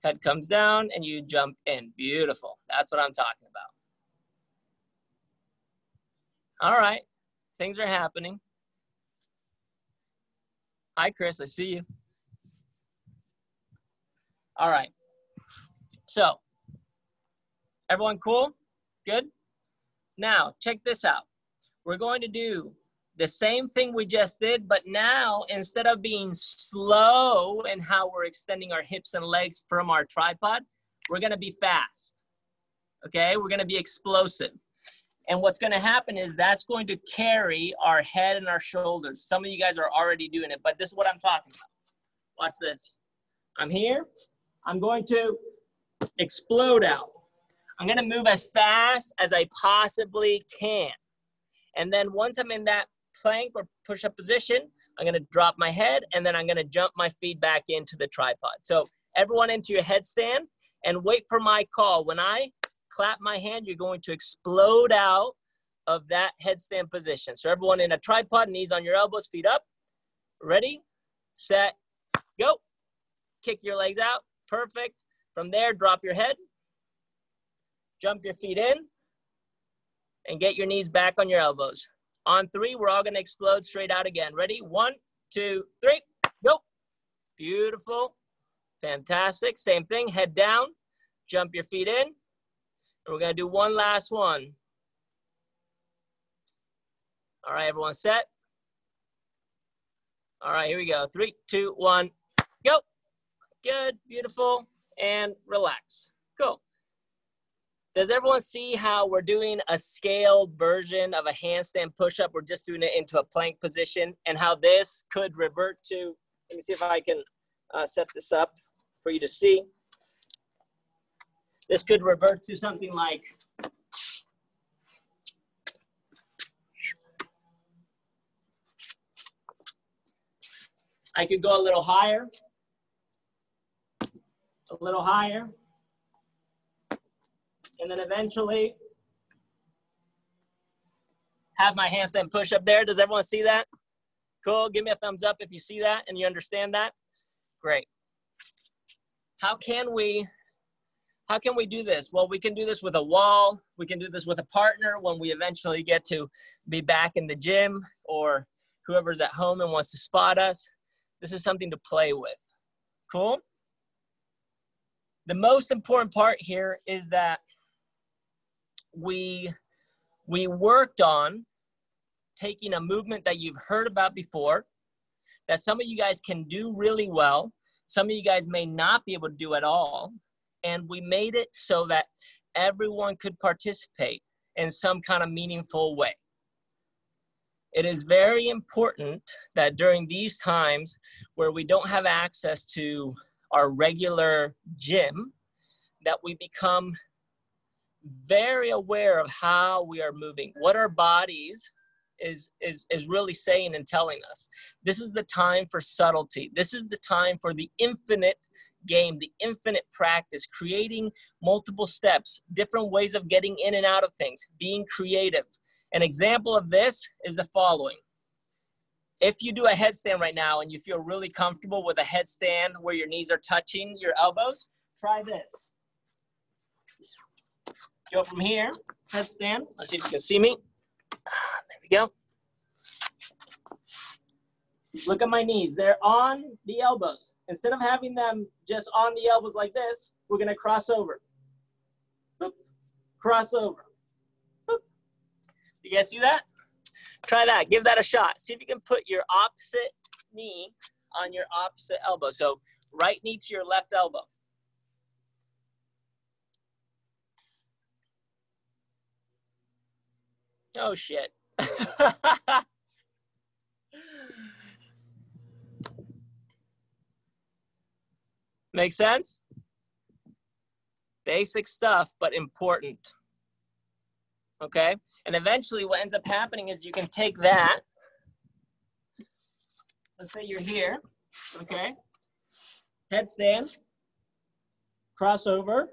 Head comes down and you jump in. Beautiful. That's what I'm talking about. All right. Things are happening. Hi, Chris. I see you. All right. So, everyone cool? Good? Now, check this out. We're going to do the same thing we just did, but now instead of being slow in how we're extending our hips and legs from our tripod, we're gonna be fast, okay? We're gonna be explosive. And what's gonna happen is that's going to carry our head and our shoulders. Some of you guys are already doing it, but this is what I'm talking about. Watch this. I'm here. I'm going to explode out. I'm gonna move as fast as I possibly can. And then once I'm in that plank or push-up position, I'm gonna drop my head and then I'm gonna jump my feet back into the tripod. So everyone into your headstand and wait for my call. When I clap my hand, you're going to explode out of that headstand position. So everyone in a tripod, knees on your elbows, feet up. Ready, set, go. Kick your legs out, Perfect. From there, drop your head, jump your feet in, and get your knees back on your elbows. On 3, we're all gonna explode straight out again. Ready? 1, 2, 3, go. Beautiful, fantastic. Same thing, head down, jump your feet in, and we're gonna do one last one. All right, everyone set? All right, here we go. 3, 2, 1, go. Good, beautiful, and relax. Cool. Does everyone see how we're doing a scaled version of a handstand push-up? We're just doing it into a plank position, and how this could revert to, let me see if I can set this up for you to see. This could revert to something like, I could go a little higher, and then eventually have my handstand push up there. Does everyone see that? Cool, give me a thumbs up if you see that and you understand that. Great. How can we do this? Well, we can do this with a wall. We can do this with a partner when we eventually get to be back in the gym, or whoever's at home and wants to spot us. This is something to play with. Cool? The most important part here is that we worked on taking a movement that you've heard about before, that some of you guys can do really well, some of you guys may not be able to do at all, and we made it so that everyone could participate in some kind of meaningful way. It is very important that during these times where we don't have access to our regular gym, that we become very aware of how we are moving, what our bodies is really saying and telling us. This is the time for subtlety. This is the time for the infinite game, the infinite practice, creating multiple steps, different ways of getting in and out of things, being creative. An example of this is the following. If you do a headstand right now and you feel really comfortable with a headstand where your knees are touching your elbows, try this. Go from here, headstand. Let's see if you can see me. There we go. Look at my knees. They're on the elbows. Instead of having them just on the elbows like this, we're going to cross over. Boop. Cross over. Boop. You guys see that? Try that. Give that a shot. See if you can put your opposite knee on your opposite elbow. So right knee to your left elbow. Oh, shit. Make sense? Basic stuff, but important. Okay? And eventually what ends up happening is you can take that. Let's say you're here. Okay? Headstand. Crossover.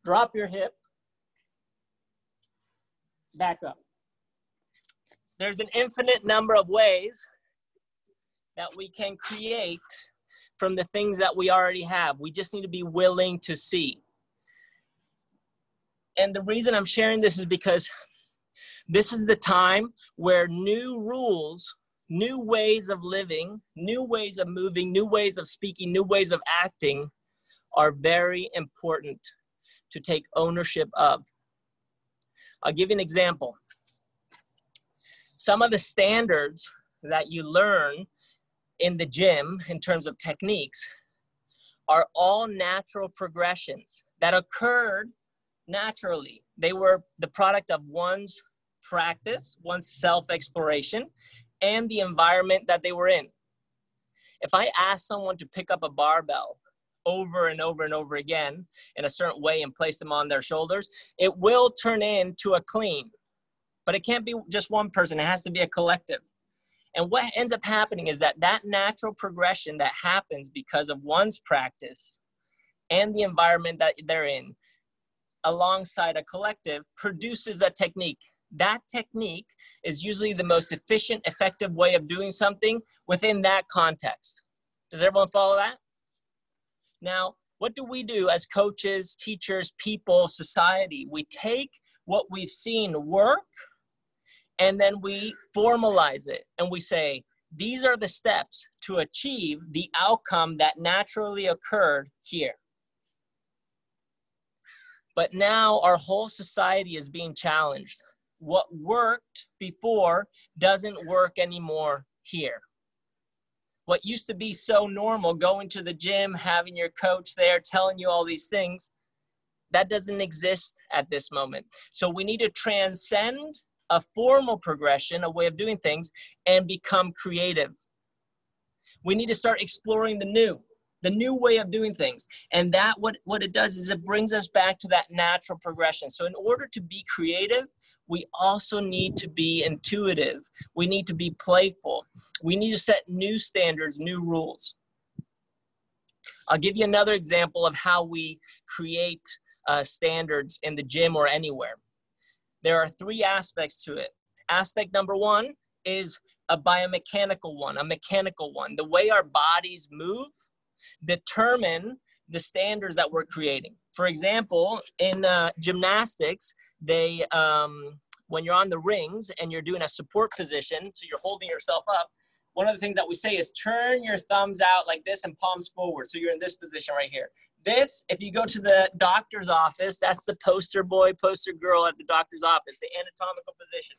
Drop your hip. Back up. There's an infinite number of ways that we can create from the things that we already have. We just need to be willing to see. And the reason I'm sharing this is because this is the time where new rules, new ways of living, new ways of moving, new ways of speaking, new ways of acting are very important to take ownership of. I'll give you an example. Some of the standards that you learn in the gym in terms of techniques are all natural progressions that occurred naturally. They were the product of one's practice, one's self-exploration, and the environment that they were in. If I ask someone to pick up a barbell over and over and over again in a certain way and place them on their shoulders, it will turn into a clean. But it can't be just one person. It has to be a collective. And what ends up happening is that natural progression that happens because of one's practice and the environment that they're in, alongside a collective, produces a technique. That technique is usually the most efficient, effective way of doing something within that context. Does everyone follow that? Now, What do we do as coaches, teachers, people, society? We take what we've seen work and then we formalize it and we say, these are the steps to achieve the outcome that naturally occurred here. But now our whole society is being challenged. What worked before doesn't work anymore here. What used to be so normal, going to the gym, having your coach there, telling you all these things, that doesn't exist at this moment. So we need to transcend a formal progression, a way of doing things, and become creative. We need to start exploring the new way of doing things. And that what it does is it brings us back to that natural progression. So in order to be creative, we also need to be intuitive. We need to be playful. We need to set new standards, new rules. I'll give you another example of how we create standards in the gym or anywhere. There are 3 aspects to it. Aspect number 1 is a biomechanical one, a mechanical one. The way our bodies move determine the standards that we're creating. For example, in gymnastics, they when you're on the rings and you're doing a support position, so you're holding yourself up, one of the things that we say is turn your thumbs out like this and palms forward. So you're in this position right here. This, if you go to the doctor's office, that's the poster boy, poster girl at the doctor's office, the anatomical position.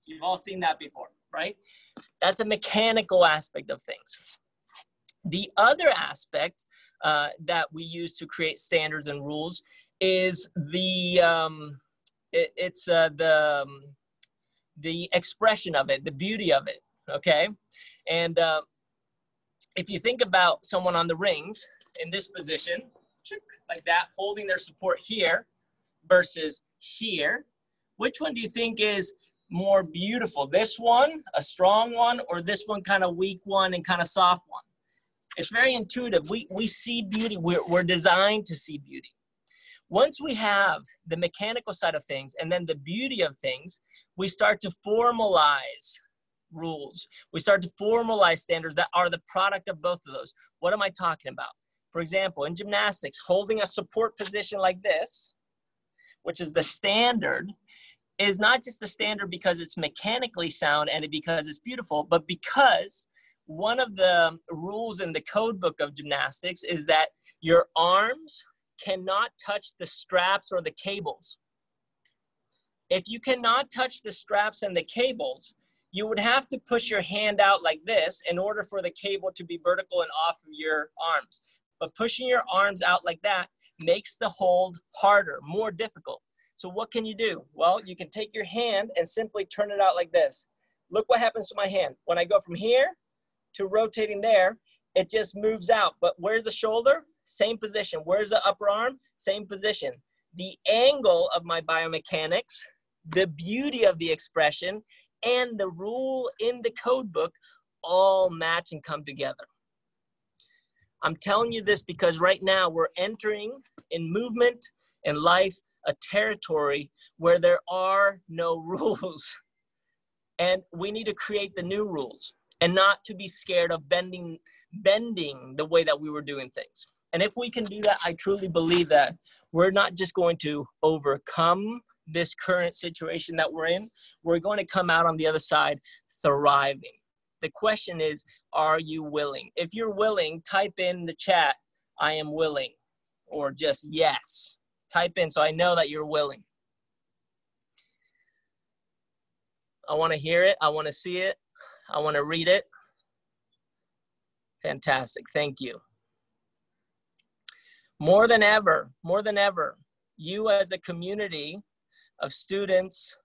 You've all seen that before, right? That's a mechanical aspect of things. The other aspect that we use to create standards and rules is the expression of it, the beauty of it, okay? And if you think about someone on the rings in this position, like that, holding their support here versus here, which one do you think is more beautiful? This one, a strong one, or this one kind of weak one and kind of soft one? It's very intuitive. We see beauty. We're designed to see beauty. Once we have the mechanical side of things and then the beauty of things, we start to formalize rules. We start to formalize standards that are the product of both of those. What am I talking about? For example, in gymnastics, holding a support position like this, which is the standard, is not just the standard because it's mechanically sound and because it's beautiful, but because one of the rules in the code book of gymnastics is that your arms cannot touch the straps or the cables. If you cannot touch the straps and the cables, you would have to push your hand out like this in order for the cable to be vertical and off of your arms. But pushing your arms out like that makes the hold harder, more difficult. So what can you do? Well, you can take your hand and simply turn it out like this. Look what happens to my hand. When I go from here to rotating there, it just moves out. But where's the shoulder? Same position. Where's the upper arm? Same position. The angle of my biomechanics, the beauty of the expression, and the rule in the code book all match and come together. I'm telling you this because right now we're entering in movement and life a territory where there are no rules. And we need to create the new rules and not to be scared of bending the way that we were doing things. And if we can do that, I truly believe that we're not just going to overcome this current situation that we're in, we're going to come out on the other side thriving. The question is, are you willing? If you're willing, type in the chat, I am willing, or just yes. Type in so I know that you're willing. I want to hear it. I want to see it. I want to read it. Fantastic. Thank you. More than ever, you as a community of students,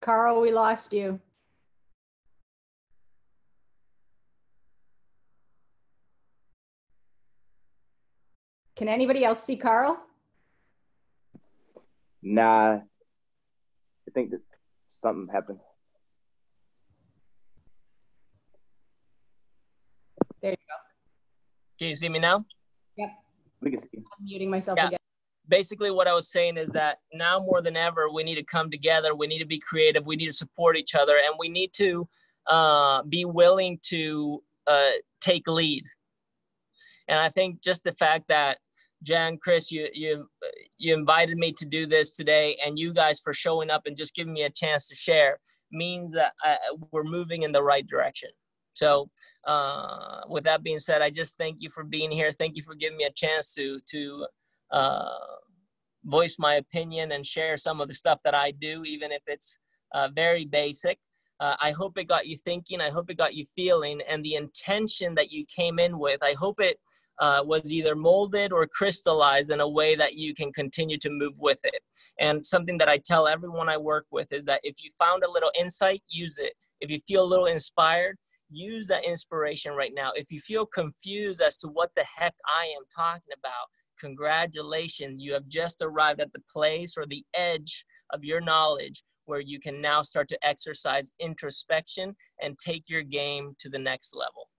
Carl, we lost you. Can anybody else see Carl? Nah, I think that something happened. There you go. Can you see me now? Yep. We can see. I'm muting myself Yeah. again. Basically what I was saying is that now more than ever, we need to come together. We need to be creative. We need to support each other, and we need to be willing to take lead. And I think just the fact that Jan, Chris, you invited me to do this today, and you guys for showing up and just giving me a chance to share means that we're moving in the right direction. So with that being said, I just thank you for being here. Thank you for giving me a chance to voice my opinion and share some of the stuff that I do, even if it's very basic. I hope it got you thinking. I hope it got you feeling, and the intention that you came in with, I hope it was either molded or crystallized in a way that you can continue to move with it. And something that I tell everyone I work with is that if you found a little insight, use it. If you feel a little inspired, use that inspiration right now. If you feel confused as to what the heck I am talking about, congratulations, you have just arrived at the place or the edge of your knowledge where you can now start to exercise introspection and take your game to the next level.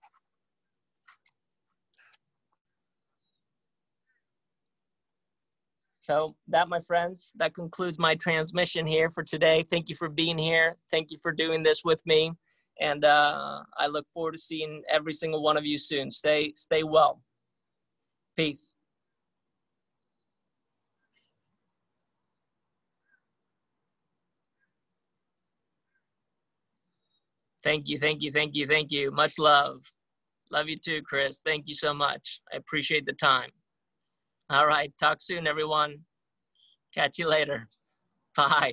So that, my friends, that concludes my transmission here for today. Thank you for being here. Thank you for doing this with me. And I look forward to seeing every single one of you soon. Stay well. Peace. Thank you, thank you, thank you, thank you. Much love. Love you too, Chris. Thank you so much. I appreciate the time. All right, talk soon, everyone. Catch you later. Bye.